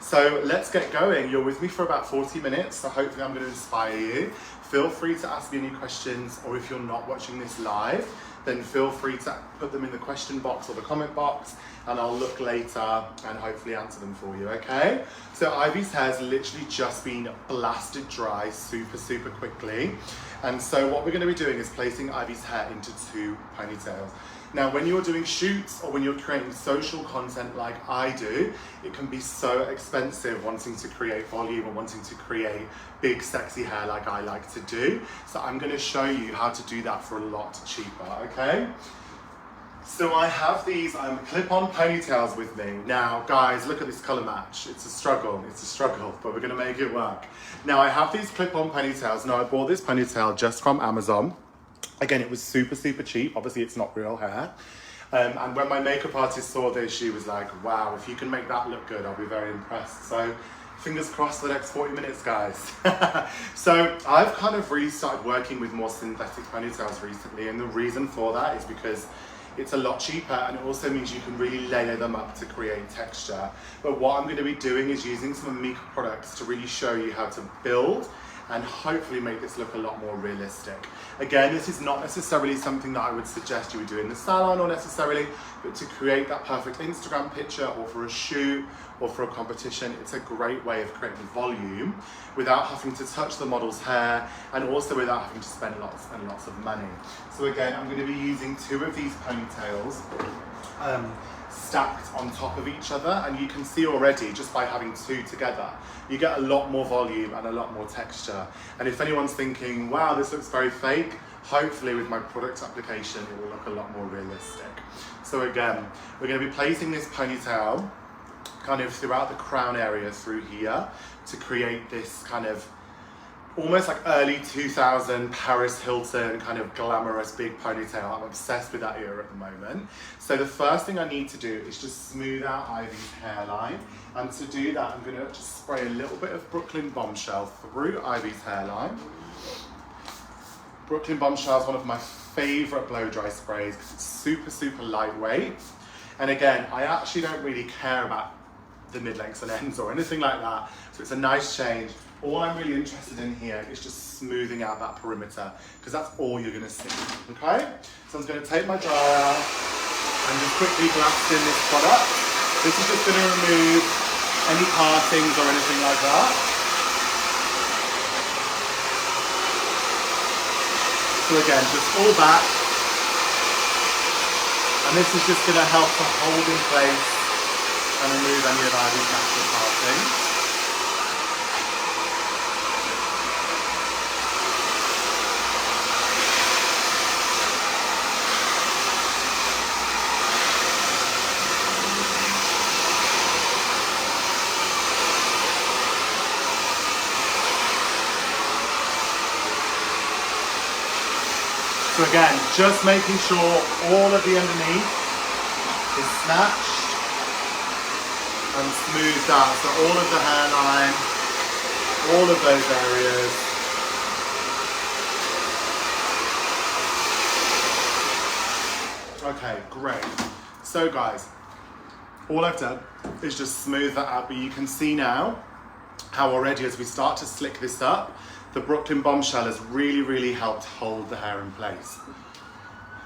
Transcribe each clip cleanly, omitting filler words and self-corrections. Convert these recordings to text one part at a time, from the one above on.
So let's get going. You're with me for about 40 minutes, so hopefully I'm going to inspire you. Feel free to ask me any questions, or if you're not watching this live, then feel free to put them in the question box or the comment box, and I'll look later and hopefully answer them for you, okay? So Ivy's hair's literally just been blasted dry super quickly. And so what we're going to be doing is placing Ivy's hair into 2 ponytails. Now, when you're doing shoots or when you're creating social content like I do, it can be so expensive wanting to create volume or wanting to create big sexy hair like I like to do. So I'm going to show you how to do that for a lot cheaper, okay? So I have these clip-on ponytails with me. Now, guys, look at this color match. It's a struggle, but we're gonna make it work. Now, I have these clip-on ponytails. Now, I bought this ponytail just from Amazon. Again, it was super cheap. Obviously, it's not real hair. And when my makeup artist saw this, she was like, wow, if you can make that look good, I'll be very impressed. So, fingers crossed for the next 40 minutes, guys. So, I've kind of really started working with more synthetic ponytails recently, and the reason for that is because it's a lot cheaper, and it also means you can really layer them up to create texture. But what I'm going to be doing is using some Mika products to really show you how to build and hopefully make this look a lot more realistic. Again, this is not necessarily something that I would suggest you would do in the salon or necessarily, but to create that perfect Instagram picture or for a shoot or for a competition, it's a great way of creating volume without having to touch the model's hair and also without having to spend lots and lots of money. So again, I'm going to be using 2 of these ponytails stacked on top of each other, and you can see already just by having 2 together, you get a lot more volume and a lot more texture. And if anyone's thinking, wow, this looks very fake, hopefully with my product application, it will look a lot more realistic. So again, we're going to be placing this ponytail kind of throughout the crown area through here to create this kind of almost like early 2000 Paris Hilton kind of glamorous big ponytail. I'm obsessed with that era at the moment. So the first thing I need to do is just smooth out Ivy's hairline. And to do that, I'm gonna just spray a little bit of Brooklyn Bombshell through Ivy's hairline. Brooklyn Bombshell is one of my favorite blow dry sprays because it's super lightweight. And again, I actually don't really care about the mid-lengths and ends or anything like that. So it's a nice change. All I'm really interested in here is just smoothing out that perimeter, because that's all you're gonna see, okay? So I'm just gonna take my dryer and just quickly blast in this product. This is just gonna remove any partings or anything like that. So again, just all back. And this is just gonna help to hold in place and remove any of Ivy's natural partings. So again, just making sure all of the underneath is snatched and smoothed out. So all of the hairline, all of those areas. Okay, great. So guys, all I've done is just smooth that out, but you can see now how already as we start to slick this up, the Brooklyn Bombshell has really helped hold the hair in place.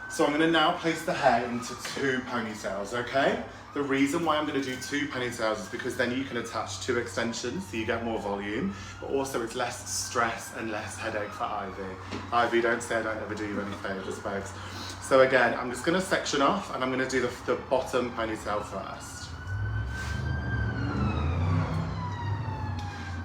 So I'm going to now place the hair into 2 ponytails, okay? The reason why I'm going to do 2 ponytails is because then you can attach 2 extensions, so you get more volume, but also it's less stress and less headache for Ivy. Ivy, don't say I don't ever do you any favours, folks. So again, I'm just going to section off, and I'm going to do the bottom ponytail first.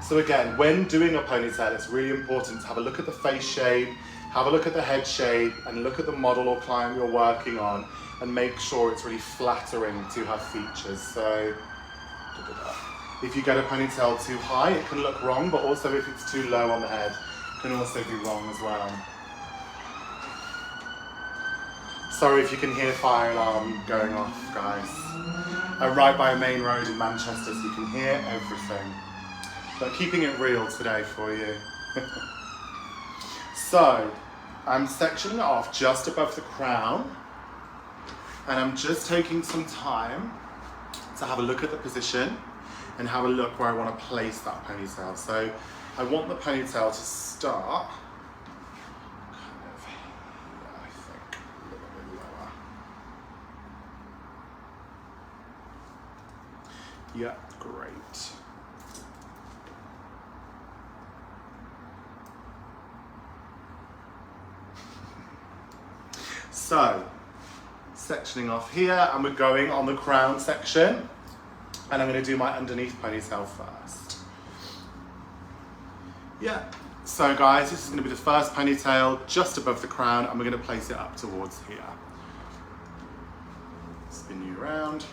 So again, when doing a ponytail, it's really important to have a look at the face shape, have a look at the head shape, and look at the model or client you're working on, and make sure it's really flattering to her features. So, if you get a ponytail too high, it can look wrong, but also if it's too low on the head, it can also be wrong as well. Sorry if you can hear fire alarm going off, guys. I'm right by a main road in Manchester, so you can hear everything. But keeping it real today for you. So, I'm sectioning it off just above the crown, and I'm just taking some time to have a look at the position and have a look where I want to place that ponytail. So I want the ponytail to start kind of here, I think, a little bit lower. Yeah, great. So, sectioning off here, and we're going on the crown section, and I'm going to do my underneath ponytail first. Yeah, so guys, this is going to be the first ponytail just above the crown, and we're going to place it up towards here. Spin you around.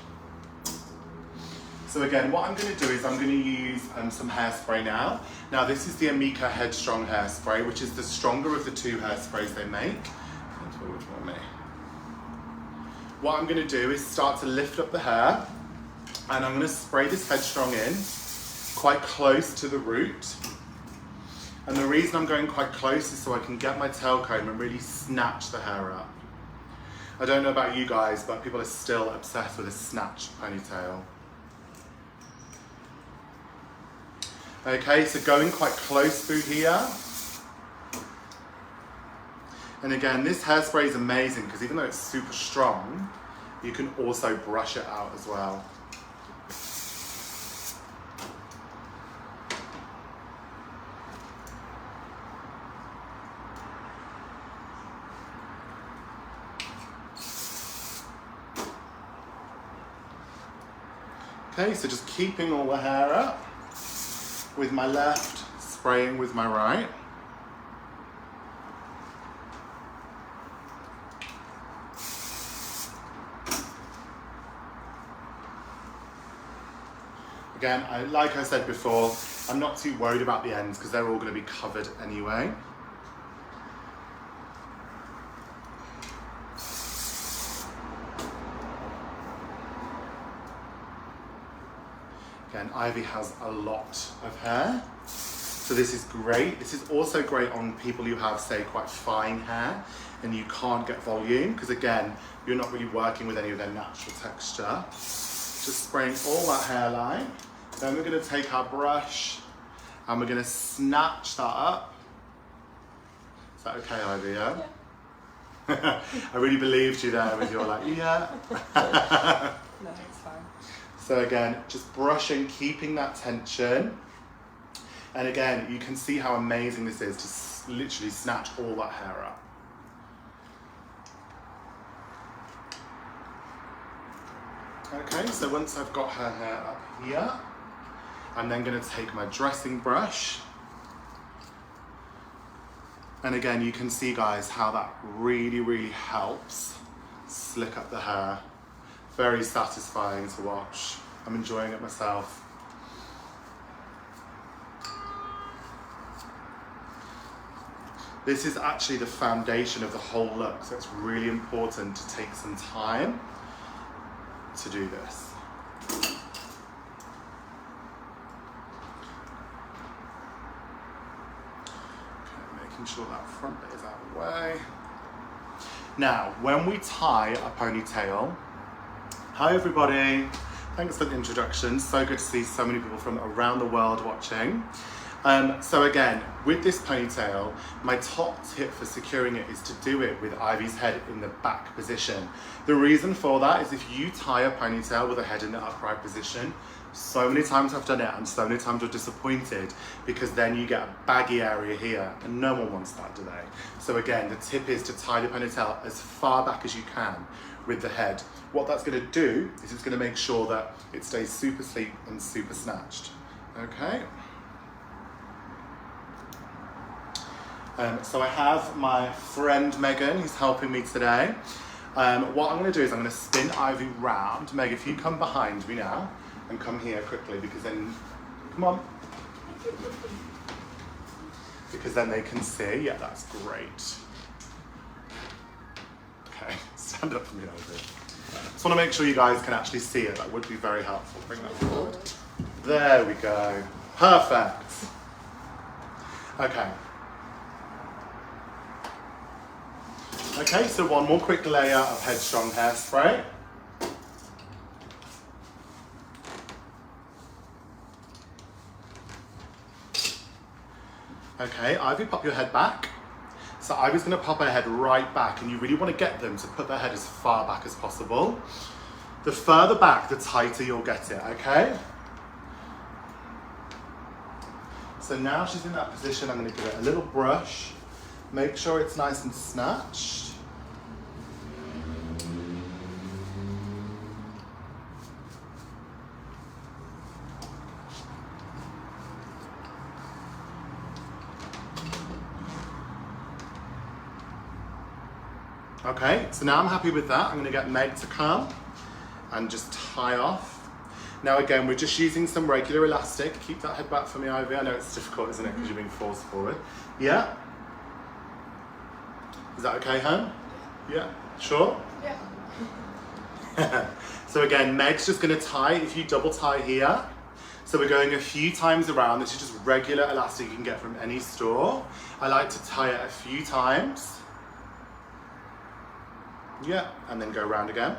So again, what I'm going to do is I'm going to use some hairspray now. Now this is the Amika Headstrong hairspray, which is the stronger of the two hairsprays they make. What I'm going to do is start to lift up the hair, and I'm going to spray this Headstrong in quite close to the root. And the reason I'm going quite close is so I can get my tail comb and really snatch the hair up. I don't know about you guys, but people are still obsessed with a snatched ponytail. Okay, so going quite close through here. And again, this hairspray is amazing because even though it's super strong, you can also brush it out as well. Okay, so just keeping all the hair up with my left, spraying with my right. Again, like I said before, I'm not too worried about the ends because they're all going to be covered anyway. Again, Ivy has a lot of hair, so this is great. This is also great on people who have, say, quite fine hair and you can't get volume because, again, you're not really working with any of their natural texture. Just spraying all that hairline. Then we're going to take our brush and we're going to snatch that up. Is that okay, Ivy? Yeah? Yeah. I really believed you there with your like, yeah. No, it's fine. So again, just brushing, keeping that tension. And again, you can see how amazing this is to literally snatch all that hair up. Okay, so once I've got her hair up here, I'm then going to take my dressing brush. And again, you can see, guys, how that really, really helps slick up the hair. Very satisfying to watch. I'm enjoying it myself. This is actually the foundation of the whole look, so it's really important to take some time to do this. Okay, making sure that front bit is out of the way. Now, when we tie a ponytail, hi everybody, thanks for the introduction. So good to see so many people from around the world watching. So again, with this ponytail, my top tip for securing it is to do it with Ivy's head in the back position. The reason for that is if you tie a ponytail with a head in the upright position, so many times I've done it and so many times I'm disappointed because then you get a baggy area here and no one wants that, do they? So again, the tip is to tie the ponytail as far back as you can with the head. What that's going to do is it's going to make sure that it stays super sleek and super snatched. Okay. So I have my friend Megan who's helping me today. What I'm going to do is I'm going to spin Ivy round. Meg, if you come behind me now and come here quickly, because then, come on. Because then they can see. Yeah, that's great. Okay, stand up for me, Ivy. Just want to make sure you guys can actually see it. That would be very helpful. Bring that forward. There we go. Perfect. Okay. Okay, so one more quick layer of Headstrong hairspray. Okay, Ivy, pop your head back. So Ivy's gonna pop her head right back, and you really wanna get them to put their head as far back as possible. The further back, the tighter you'll get it, okay? So now she's in that position, I'm gonna give it a little brush. Make sure it's nice and snatched. Okay, so now I'm happy with that. I'm gonna get Meg to come and just tie off. Now again, we're just using some regular elastic. Keep that head back for me, Ivy. I know it's difficult, isn't it, because you're being forced forward. Yeah? Is that okay, hon? Yeah. Sure? Yeah. So again, Meg's just gonna tie, if you double tie here. So we're going a few times around. This is just regular elastic you can get from any store. I like to tie it a few times. Yeah, and then go around again.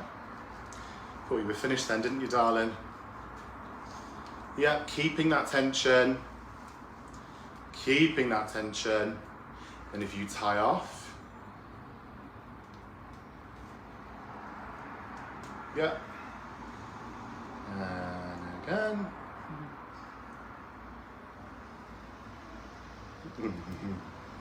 Thought you were finished then, didn't you, darling? Yeah, keeping that tension. Keeping that tension. And if you tie off. Yeah. And again.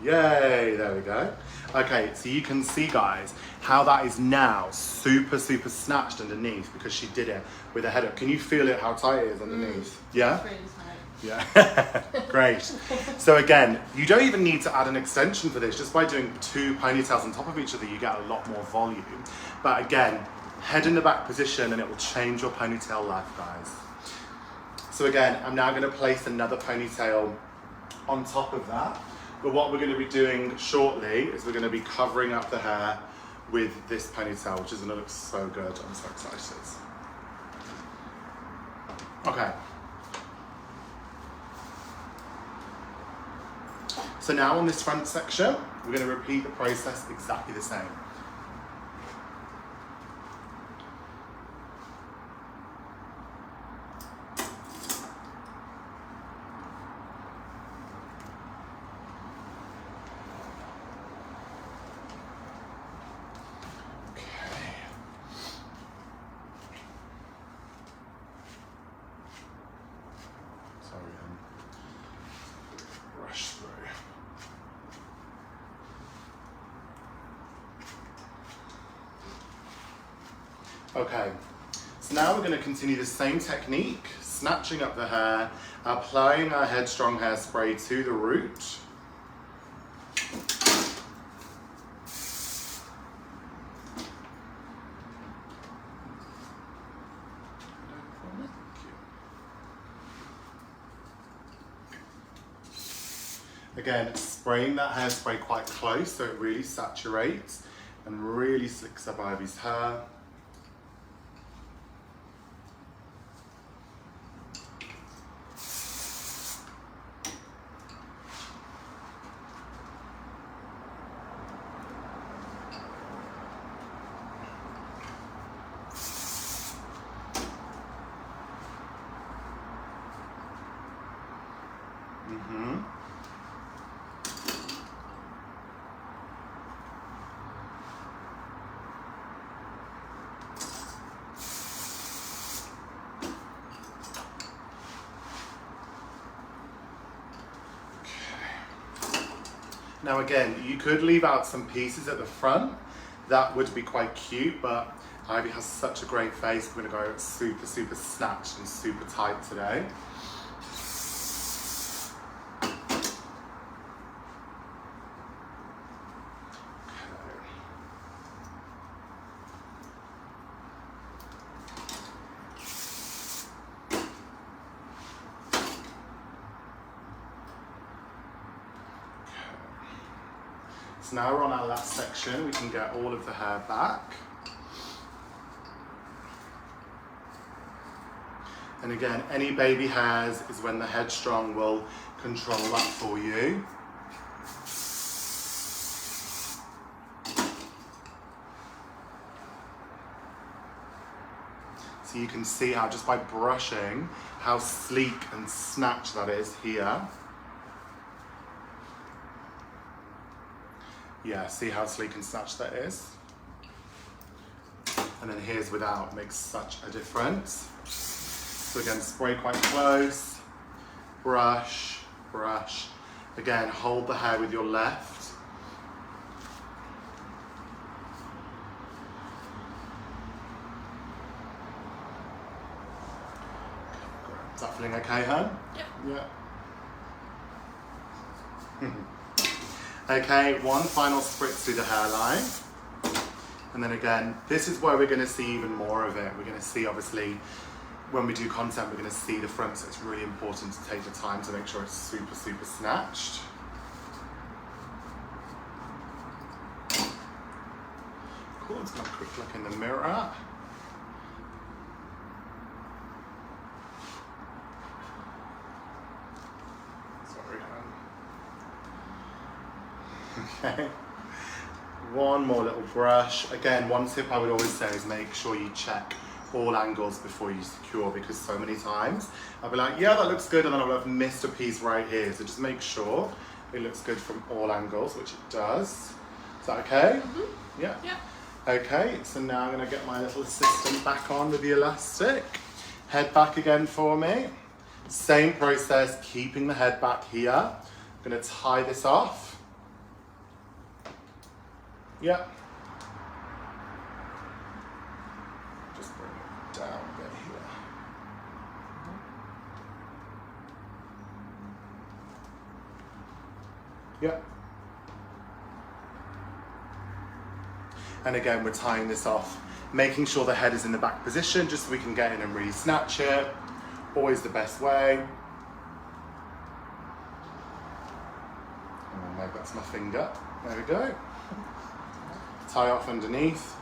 Yay, there we go. Okay, so you can see, guys, how that is now super, super snatched underneath because she did it with her head up. Can you feel it, how tight it is underneath? Yeah? It's really tight. Yeah, great. So again, you don't even need to add an extension for this. Just by doing 2 ponytails on top of each other, you get a lot more volume. But again, head in the back position and it will change your ponytail life, guys. So again, I'm now gonna place another ponytail on top of that. But what we're gonna be doing shortly is we're gonna be covering up the hair with this ponytail, which is gonna look so good. I'm so excited. Okay. So now on this front section, we're going to repeat the process exactly the same. Okay, so now we're going to continue the same technique, snatching up the hair, applying our headstrong hairspray to the root. Again, spraying that hairspray quite close so it really saturates and really slicks up Ivy's hair. Now again, you could leave out some pieces at the front. That would be quite cute, but Ivy has such a great face. We're gonna go super, super snatched and super tight today. So now we're on our last section, we can get all of the hair back. And again, any baby hairs is when the headstrong will control that for you. So you can see how just by brushing, how sleek and snatched that is here. Yeah, see how sleek and snatched that is? And then here's without, makes such a difference. So again, spray quite close, brush, brush. Again, hold the hair with your left. Is that feeling okay, hon? Yeah. Yeah. Okay, one final spritz through the hairline. And then again, this is where we're going to see even more of it. We're going to see, obviously, when we do content, we're going to see the front, so it's really important to take the time to make sure it's super, super snatched. Cool, let's have a quick look in the mirror. Sorry, okay. One more little brush. Again, one tip I would always say is make sure you check all angles before you secure, because so many times I'll be like, yeah, that looks good, and then I'll have missed a piece right here. So just make sure it looks good from all angles, which it does. Is that okay? Mm-hmm. Yeah? Yeah. Okay, so now I'm gonna get my little assistant back on with the elastic. Head back again for me. Same process, keeping the head back here. I'm gonna tie this off. Yeah. Just bring it down a bit here. Yeah. And again, we're tying this off, making sure the head is in the back position, just so we can get in and really snatch it. Always the best way. Oh, maybe that's my finger. There we go. Tie off underneath.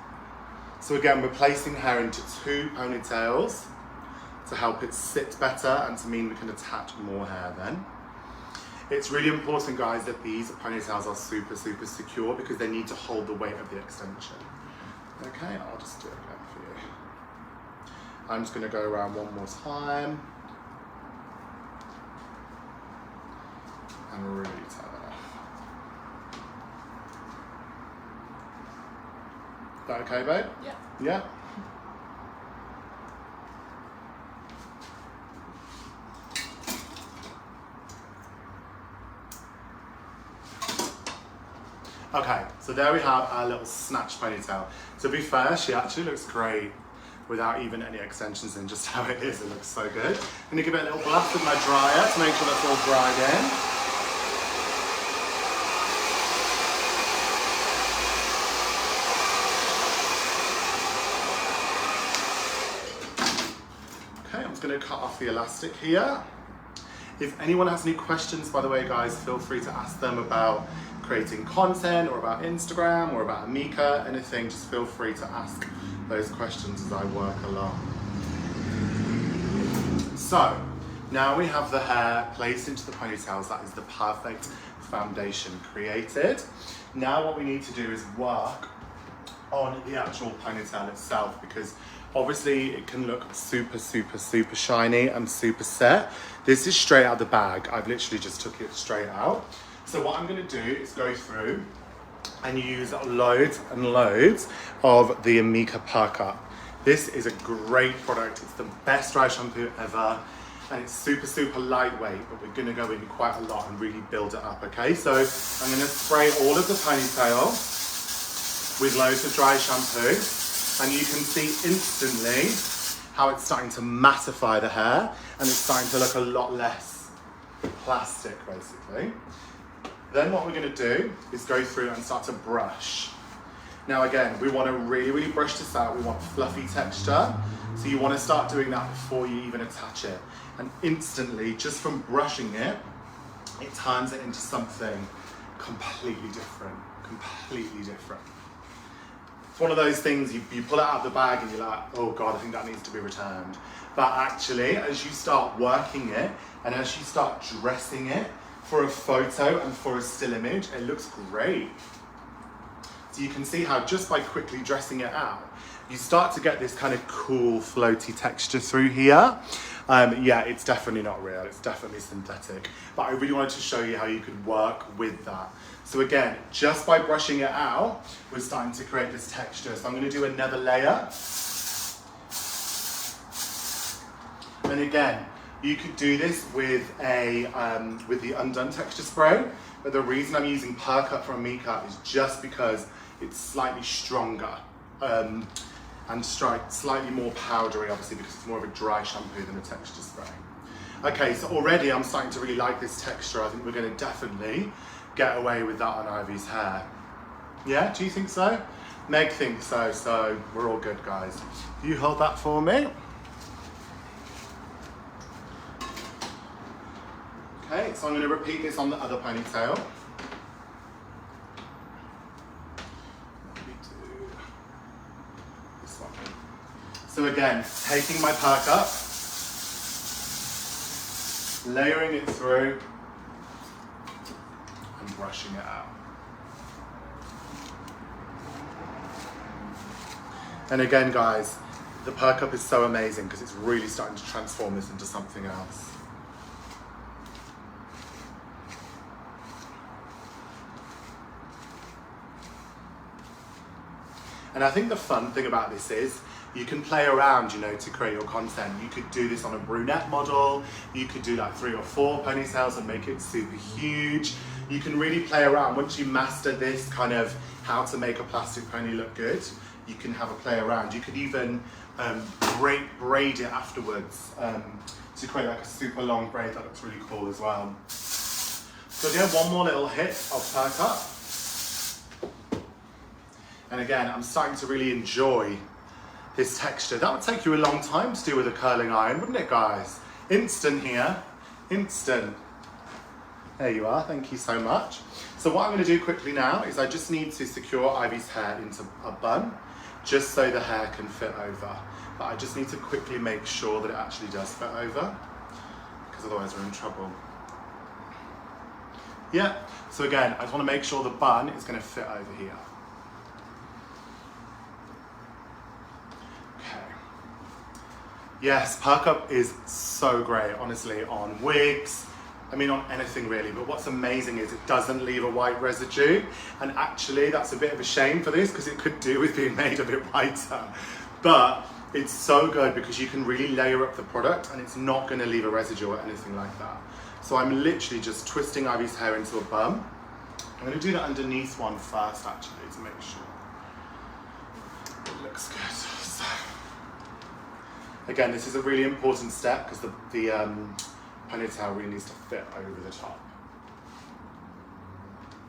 So again, we're placing hair into 2 ponytails to help it sit better and to mean we can attach more hair then. It's really important, guys, that these ponytails are super, super secure because they need to hold the weight of the extension. Okay, I'll just do it again for you. I'm just going to go around one more time and really tie that off. Is that okay, babe? Yeah. Yeah? Okay, so there we have our little snatch ponytail. To be fair, she actually looks great without even any extensions in, just how it is. It looks so good. I'm gonna give it a little blast with my dryer to make sure that's all dried in. Okay, I'm just gonna cut off the elastic here. If anyone has any questions, by the way, guys, feel free to ask them about creating content or about Instagram or about Amika, anything, just feel free to ask those questions as I work along. So, now we have the hair placed into the ponytails. That is the perfect foundation created. Now what we need to do is work on the actual ponytail itself, because obviously it can look super, super, super shiny and super set. This is straight out the bag. I've literally just took it straight out. So what I'm gonna do is go through and use loads and loads of the Amika Perk Up. This is a great product. It's the best dry shampoo ever. And it's super, super lightweight, but we're gonna go in quite a lot and really build it up, okay? So I'm gonna spray all of the ponytail with loads of dry shampoo. And you can see instantly how it's starting to mattify the hair and it's starting to look a lot less plastic, basically. Then what we're gonna do is go through and start to brush. Now again, we wanna really, really brush this out. We want fluffy texture. So you wanna start doing that before you even attach it. And instantly, just from brushing it, it turns it into something completely different, completely different. It's one of those things, you pull it out of the bag and you're like, oh God, I think that needs to be returned. But actually, as you start working it and as you start dressing it for a photo and for a still image, it looks great. So you can see how just by quickly dressing it out, you start to get this kind of cool floaty texture through here. Yeah, it's definitely not real, it's definitely synthetic. But I really wanted to show you how you could work with that. So again, just by brushing it out, we're starting to create this texture. So I'm going to do another layer. And again, you could do this with the Undone texture spray, but the reason I'm using Perk Up from Mika is just because it's slightly stronger and slightly more powdery, obviously, because it's more of a dry shampoo than a texture spray. Okay, so already I'm starting to really like this texture. I think we're going to definitely get away with that on Ivy's hair. Yeah, do you think so? Meg thinks so, so we're all good, guys. You hold that for me. Okay, so I'm going to repeat this on the other ponytail. Let me do this one. So again, taking my Perk Up, layering it through, and brushing it out. And again, guys, the Perk Up is so amazing because it's really starting to transform this into something else. And I think the fun thing about this is you can play around, you know, to create your content. You could do this on a brunette model. You could do like 3 or 4 ponytails and make it super huge. You can really play around. Once you master this kind of how to make a plastic pony look good, you can have a play around. You could even braid it afterwards to create like a super long braid that looks really cool as well. So yeah, one more little hit of Perk Up. And again, I'm starting to really enjoy this texture. That would take you a long time to do with a curling iron, wouldn't it, guys? Instant here, instant. There you are, thank you so much. So what I'm gonna do quickly now is I just need to secure Ivy's hair into a bun, just so the hair can fit over. But I just need to quickly make sure that it actually does fit over, because otherwise we're in trouble. Yeah, so again, I just wanna make sure the bun is gonna fit over here. Yes, Perk Up is so great, honestly, on wigs, I mean on anything really, but what's amazing is it doesn't leave a white residue, and actually that's a bit of a shame for this because it could do with being made a bit whiter, but it's so good because you can really layer up the product and it's not going to leave a residue or anything like that. So I'm literally just twisting Ivy's hair into a bun. I'm going to do the underneath one first actually to make sure it looks good. So, again, this is a really important step because the ponytail really needs to fit over the top.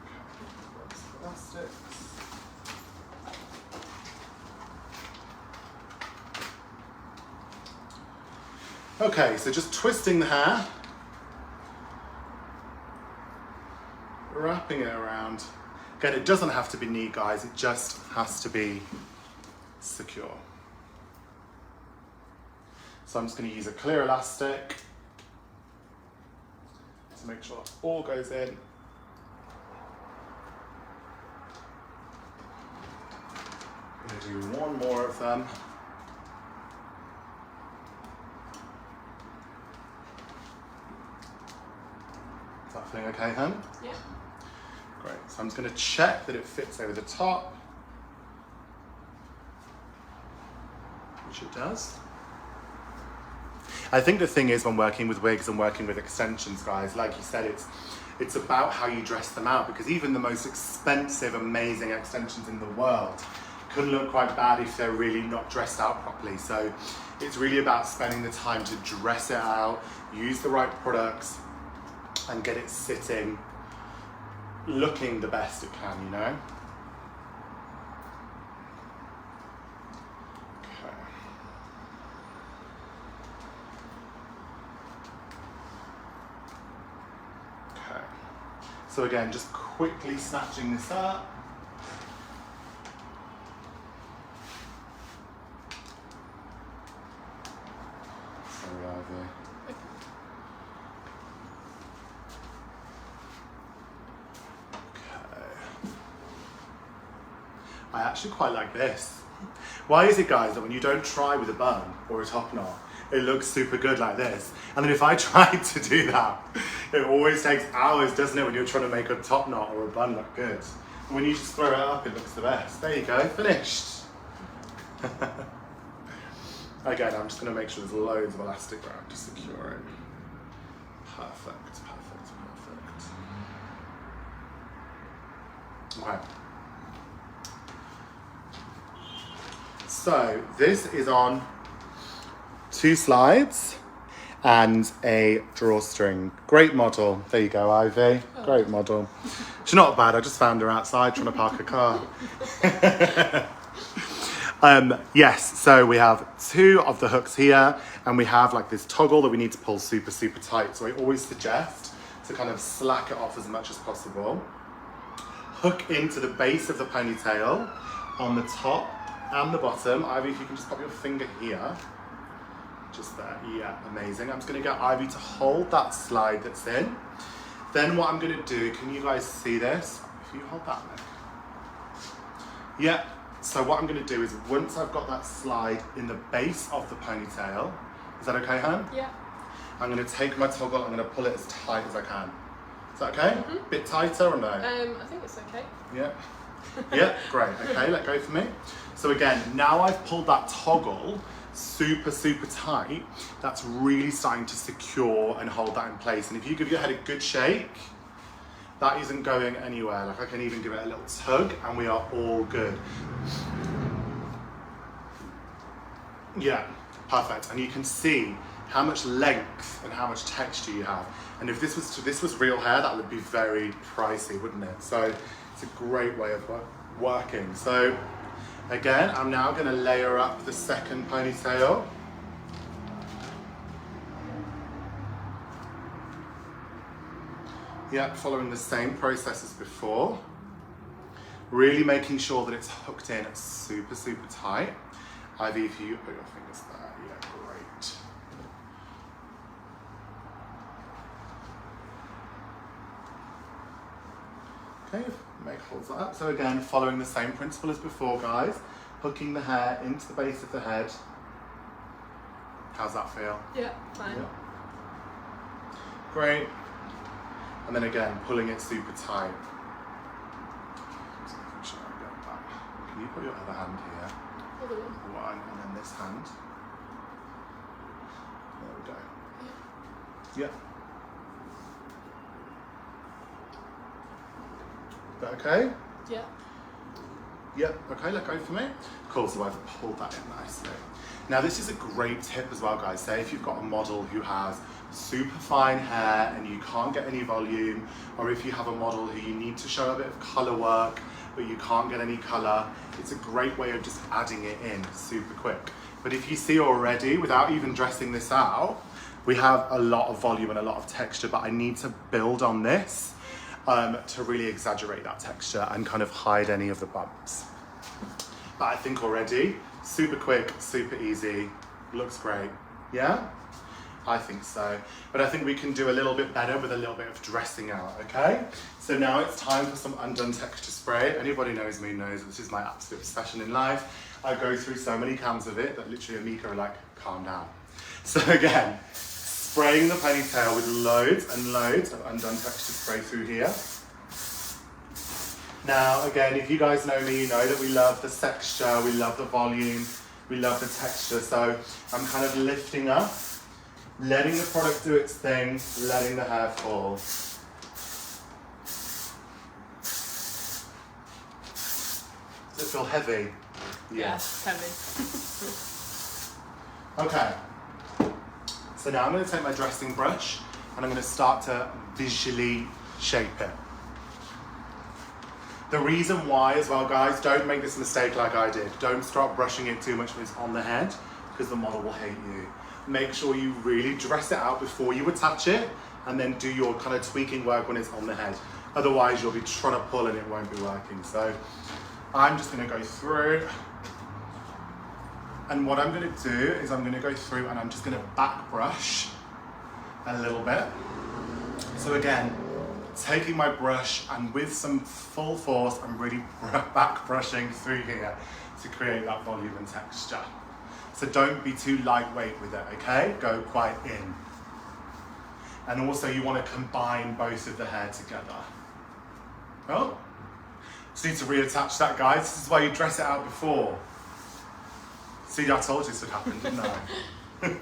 Okay, elastics. Okay, so just twisting the hair, wrapping it around. Again, it doesn't have to be neat, guys, it just has to be secure. So I'm just going to use a clear elastic to make sure that all goes in. I'm going to do one more of them. Is that feeling okay, hun? Yeah. Great. So I'm just going to check that it fits over the top, which it does. I think the thing is when working with wigs and working with extensions, guys, like you said, it's about how you dress them out, because even the most expensive, amazing extensions in the world can look quite bad if they're really not dressed out properly. So it's really about spending the time to dress it out, use the right products, and get it sitting, looking the best it can, you know? So again, just quickly snatching this up. Sorry, Ivy. Okay. I actually quite like this. Why is it, guys, that when you don't try with a bun or a top knot, it looks super good like this? And then if I tried to do that, it always takes hours, doesn't it, when you're trying to make a top knot or a bun look good? And when you just throw it up, it looks the best. There you go, finished. Again, I'm just going to make sure there's loads of elastic around to secure it. Perfect, perfect, perfect. Okay. So this is on 2 slides and a drawstring. Great model. There you go, Ivy. Great model. She's not bad. I just found her outside trying to park a car. Yes, so we have 2 of the hooks here, and we have like this toggle that we need to pull super, super tight. So I always suggest to kind of slack it off as much as possible. Hook into the base of the ponytail on the top and the bottom. Ivy, if you can just pop your finger here. Just there, yeah, amazing. I'm just gonna get Ivy to hold that slide that's in. Then what I'm gonna do, can you guys see this? If you hold that there. Yeah, so what I'm gonna do is once I've got that slide in the base of the ponytail, is that okay, hon? Yeah. I'm gonna take my toggle, I'm gonna pull it as tight as I can. Is that okay? Mm-hmm. Bit tighter or no? I think it's okay. Yeah. Yeah, great. Okay, let go for me. So again, now I've pulled that toggle super, super tight, that's really starting to secure and hold that in place. And if you give your head a good shake, that isn't going anywhere. Like I can even give it a little tug and we are all good. Yeah, perfect. And you can see how much length and how much texture you have. And if this was real hair, that would be very pricey, wouldn't it? So it's a great way of working. So again, I'm now going to layer up the second ponytail. Yep, following the same process as before. Really making sure that it's hooked in super, super tight. Ivy, if you put your fingers there, yeah, great. Okay, make holes like that. So again, following the same principle as before, guys. Hooking the hair into the base of the head. How's that feel? Yeah, fine. Yeah. Great. And then again, pulling it super tight. Just making sure I get that. Can you put your other hand here? Other one. One, and then this hand. There we go. Yeah. Is that okay? Yeah. Yep, okay, let go for me. Cool, so I've pulled that in nicely. Now this is a great tip as well, guys. Say if you've got a model who has super fine hair and you can't get any volume, or if you have a model who you need to show a bit of colour work, but you can't get any colour, it's a great way of just adding it in super quick. But if you see already, without even dressing this out, we have a lot of volume and a lot of texture, but I need to build on this to really exaggerate that texture and kind of hide any of the bumps. But I think already, super quick, super easy, looks great. Yeah? I think so. But I think we can do a little bit better with a little bit of dressing out, okay? So now it's time for some Undone texture spray. Anybody knows me knows this is my absolute obsession in life. I go through so many cans of it that literally Amika are like, calm down. So again, spraying the ponytail with loads and loads of Undone texture spray through here. Now, again, if you guys know me, you know that we love the texture, we love the volume, we love the texture. So I'm kind of lifting up, letting the product do its thing, letting the hair fall. Does it feel heavy? Yeah, heavy. Okay. So now I'm going to take my dressing brush and I'm going to start to visually shape it. The reason why as well, guys, don't make this mistake like I did. Don't start brushing it too much when it's on the head because the model will hate you. Make sure you really dress it out before you attach it and then do your kind of tweaking work when it's on the head. Otherwise, you'll be trying to pull and it won't be working. So I'm just going to go through. And what I'm going to do is I'm going to go through and I'm just going to back brush a little bit. So again, taking my brush and with some full force, I'm really back brushing through here to create that volume and texture. So don't be too lightweight with it, okay? Go quite in. And also you want to combine both of the hair together. Oh, just need to reattach that, guys. This is why you dress it out before. See, I told you this would happen, didn't I?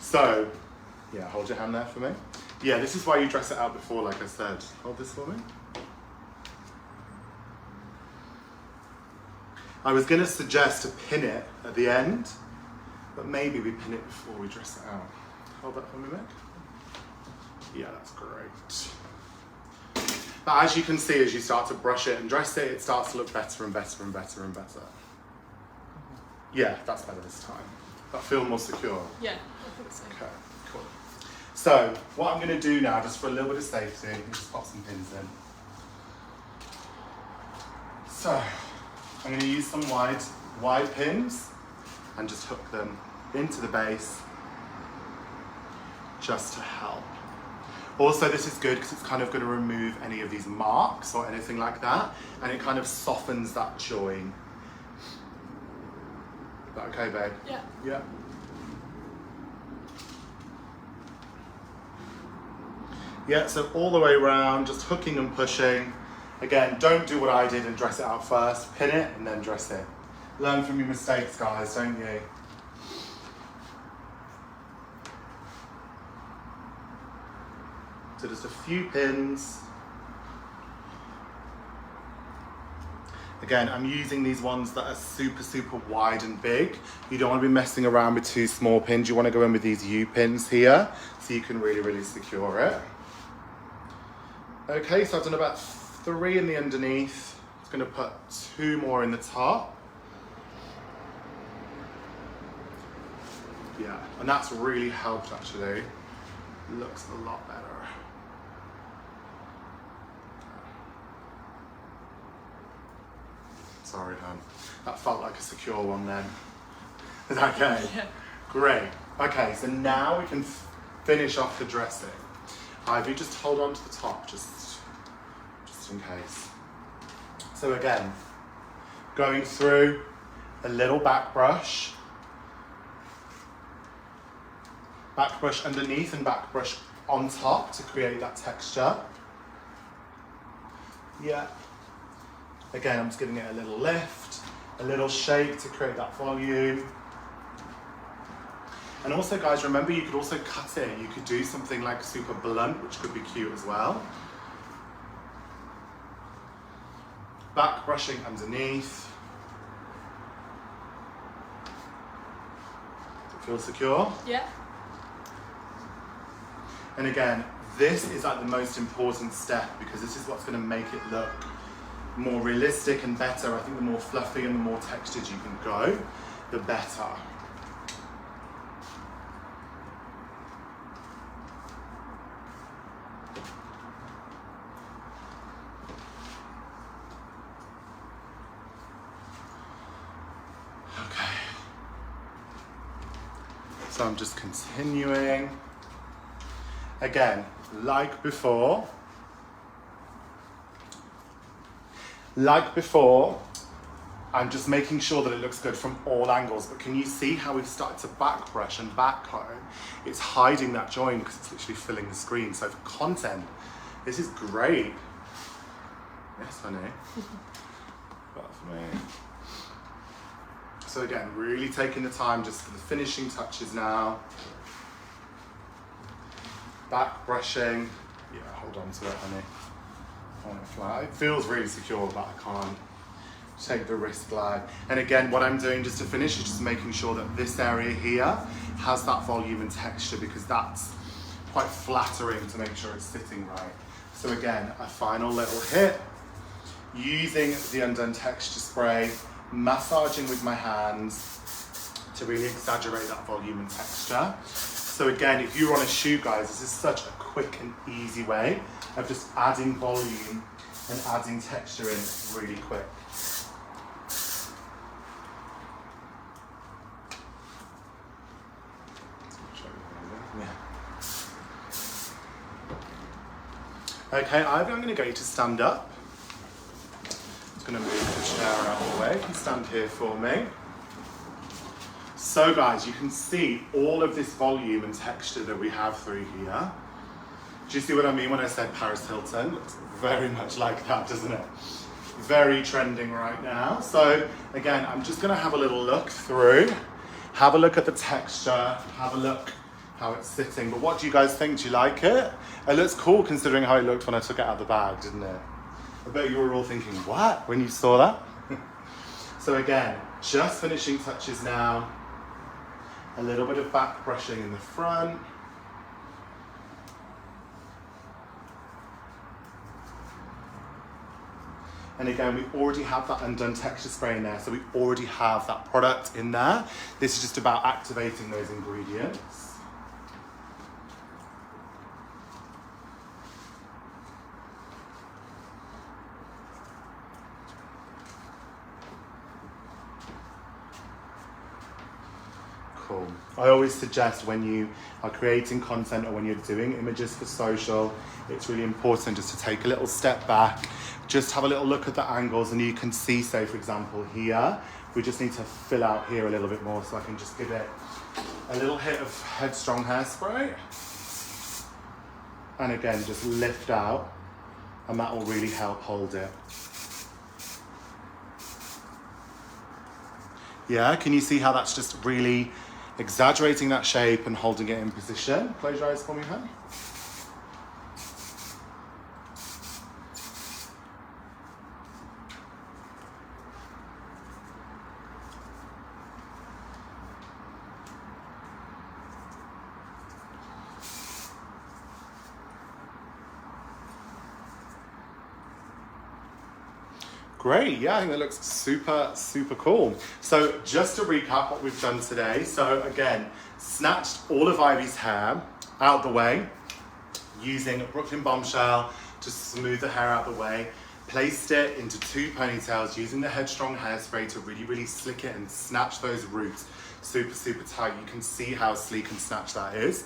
So, yeah, hold your hand there for me. Yeah, this is why you dress it out before, like I said. Hold this for me. I was going to suggest to pin it at the end, but maybe we pin it before we dress it out. Hold that for me, Mick. Yeah, that's great. But as you can see, as you start to brush it and dress it, it starts to look better and better and better and better. Yeah, that's better this time. That feel more secure. Yeah, I think so. Okay, cool. So, what I'm going to do now, just for a little bit of safety, just pop some pins in. So, I'm going to use some wide pins and just hook them into the base just to help. Also, this is good because it's kind of going to remove any of these marks or anything like that, and it kind of softens that join. Is that okay, babe? Yeah. Yeah. Yeah, so all the way around, just hooking and pushing. Again, don't do what I did and dress it out first. Pin it and then dress it. Learn from your mistakes, guys, don't you? So just a few pins. Again, I'm using these ones that are super, super wide and big. You don't want to be messing around with too small pins. You want to go in with these U pins here so you can really, really secure it. Okay, so I've done about 3 in the underneath. I'm going to put 2 more in the top. Yeah, and that's really helped actually. Looks a lot better. Sorry, hon. That felt like a secure one then. Is that okay? Yeah. Great. Okay, so now we can finish off the dressing. Ivy, just hold on to the top, just in case. So again, going through a little back brush underneath and back brush on top to create that texture. Yeah. Again, I'm just giving it a little lift, a little shake to create that volume. And also, guys, remember you could also cut it. You could do something like super blunt, which could be cute as well. Back brushing underneath. Does it feel secure? Yeah. And again, this is like the most important step because this is what's going to make it look more realistic and better. I think the more fluffy and the more textured you can go, the better. Okay. So I'm just continuing. Again, like before, I'm just making sure that it looks good from all angles, but can you see how we've started to back brush and back comb? It's hiding that join because it's literally filling the screen. So for content, this is great. Yes, honey. That's me. So again, really taking the time just for the finishing touches now. Back brushing. Yeah, hold on to it, honey. Fly. It feels really secure, but I can't take the wrist glide. And again, what I'm doing just to finish is just making sure that this area here has that volume and texture because that's quite flattering to make sure it's sitting right. So again, a final little hit, using the Undone texture spray, massaging with my hands to really exaggerate that volume and texture. So again, if you're on a shoot, guys, this is such a quick and easy way of just adding volume and adding texture in really quick. Okay, Ivy, I'm going to get you to stand up. I'm going to move the chair out of the way. You can stand here for me. So guys, you can see all of this volume and texture that we have through here. Do you see what I mean when I said Paris Hilton? Looks very much like that, doesn't it? Very trending right now. So again, I'm just going to have a little look through. Have a look at the texture. Have a look how it's sitting. But what do you guys think? Do you like it? It looks cool considering how it looked when I took it out of the bag, didn't it? I bet you were all thinking, what? When you saw that? So again, just finishing touches now. A little bit of back brushing in the front. And again, we already have that Undone texture spray in there, so we already have that product in there. This is just about activating those ingredients. Cool. I always suggest when you are creating content or when you're doing images for social, it's really important just to take a little step back, just have a little look at the angles, and you can see, say for example here, we just need to fill out here a little bit more, so I can just give it a little hit of Headstrong hairspray. And again, just lift out, and that will really help hold it. Yeah, can you see how that's just really exaggerating that shape and holding it in position? Close your eyes for me, hun. Great, yeah, I think that looks super, super cool. So just to recap what we've done today. So again, snatched all of Ivy's hair out the way, using a Brooklyn Bombshell to smooth the hair out the way, placed it into 2 ponytails using the Headstrong hairspray to really, really slick it and snatch those roots super, super tight. You can see how sleek and snatched that is.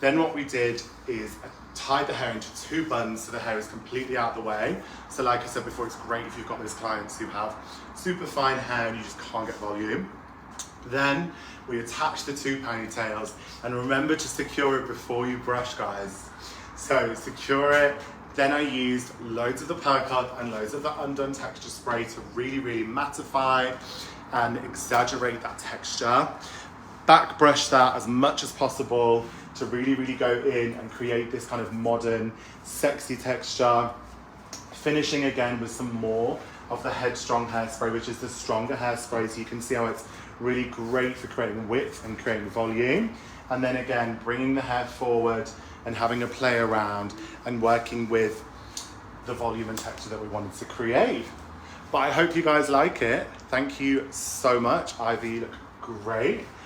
Then what we did is tied the hair into 2 buns so the hair is completely out the way. So like I said before, it's great if you've got those clients who have super fine hair and you just can't get volume. Then we attach the 2 ponytails, and remember to secure it before you brush, guys. So secure it. Then I used loads of the Percot and loads of the Undone texture spray to really, really mattify and exaggerate that texture. Back brush that as much as possible to really, really go in and create this kind of modern, sexy texture. Finishing again with some more of the Headstrong hairspray, which is the stronger hairspray, so you can see how it's really great for creating width and creating volume. And then again, bringing the hair forward and having a play around and working with the volume and texture that we wanted to create. But I hope you guys like it. Thank you so much. Ivy, you look great.